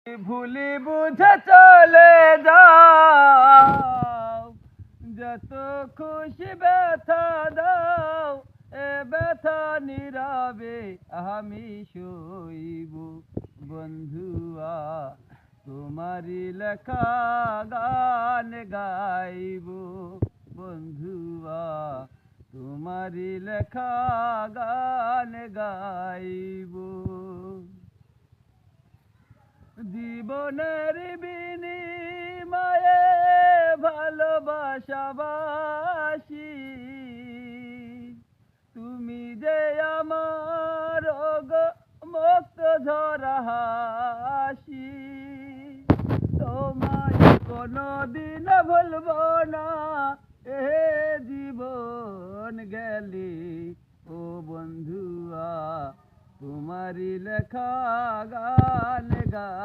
ভুলি বুঝে চলে যাও, যত খুশি ব্যথা দাও, এ ব্যথা নীরবে আমি সইব। বন্ধুয়া তোমারি লেখা গান গাইব, বন্ধুয়া তোমারি লেখা গান গাইব। জীবনের বিনিময়ে ভালোবাসাবাসি, তুমি যে আমার মুক্ত ঝরা হাসি। তোমায় কোনদিন ভুলব না, এ জীবন গেলে ও বন্ধুয়া তোমারি লেখা গান গাই।